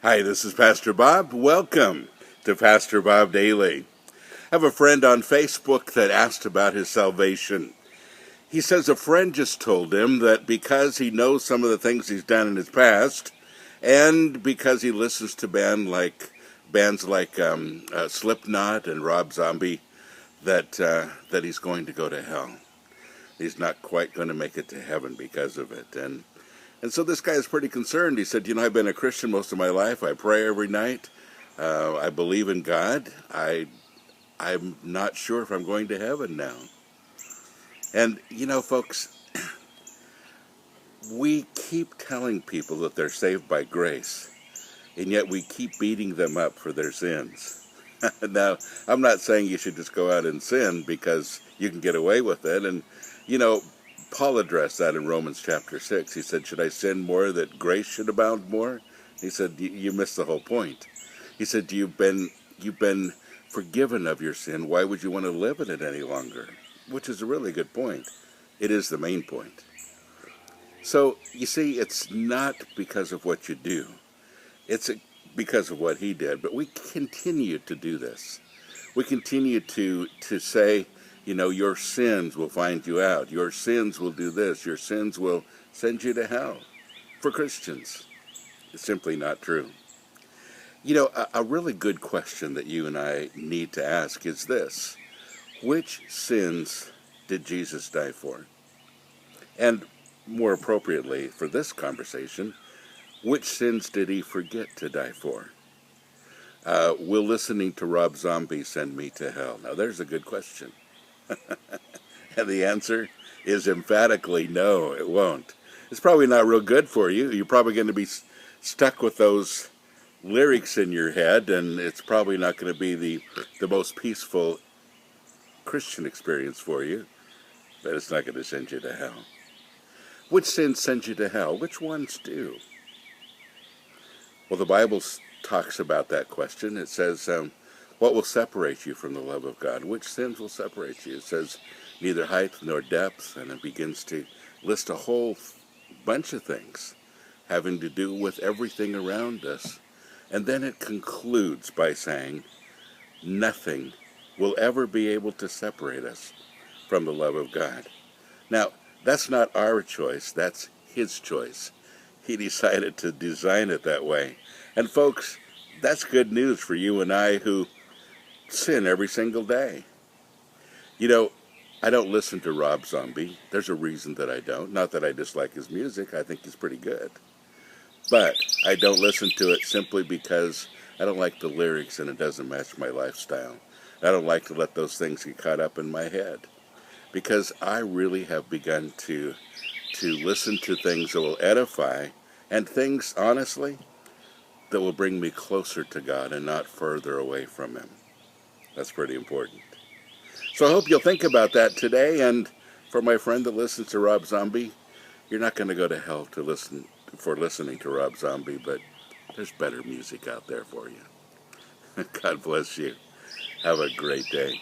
Hi, this is Pastor Bob. Welcome to Pastor Bob Daily. I have a friend on Facebook that asked about his salvation. He says a friend just told him that because he knows some of the things he's done in his past, and because he listens to bands like Slipknot and Rob Zombie, that he's going to go to hell. He's not quite going to make it to heaven because of it. And so this guy is pretty concerned. He said, I've been a Christian most of my life. I pray every night. I believe in God. I'm not sure if I'm going to heaven now. And, folks, we keep telling people that they're saved by grace, and yet we keep beating them up for their sins. Now, I'm not saying you should just go out and sin because you can get away with it. And, Paul addressed that in Romans chapter 6. He said, should I sin more that grace should abound more? He said, you missed the whole point. He said, you've been forgiven of your sin. Why would you want to live in it any longer? Which is a really good point. It is the main point. So, you see, it's not because of what you do. It's because of what he did. But we continue to do this. We continue to say, your sins will find you out. Your sins will do this. Your sins will send you to hell. For Christians, it's simply not true. A really good question that you and I need to ask is this. Which sins did Jesus die for? And more appropriately for this conversation, which sins did he forget to die for? Will listening to Rob Zombie send me to hell? Now, there's a good question. And the answer is emphatically no, it won't. It's probably not real good for you. You're probably going to be stuck with those lyrics in your head, and it's probably not going to be the most peaceful Christian experience for you, but it's not going to send you to hell. Which sins send you to hell? Which ones do? Well, the Bible talks about that question. It says, what will separate you from the love of God? Which sins will separate you? It says, neither height nor depth, and it begins to list a whole bunch of things having to do with everything around us. And then it concludes by saying, nothing will ever be able to separate us from the love of God. Now, that's not our choice, that's his choice. He decided to design it that way. And folks, that's good news for you and I who sin every single day. I don't listen to Rob Zombie. There's a reason that I don't. Not that I dislike his music. I think he's pretty good. But I don't listen to it simply because I don't like the lyrics and it doesn't match my lifestyle. I don't like to let those things get caught up in my head. Because I really have begun to listen to things that will edify and things, honestly, that will bring me closer to God and not further away from him. That's pretty important. So I hope you'll think about that today. And for my friend that listens to Rob Zombie, you're not going to go to hell for listening to Rob Zombie, but there's better music out there for you. God bless you. Have a great day.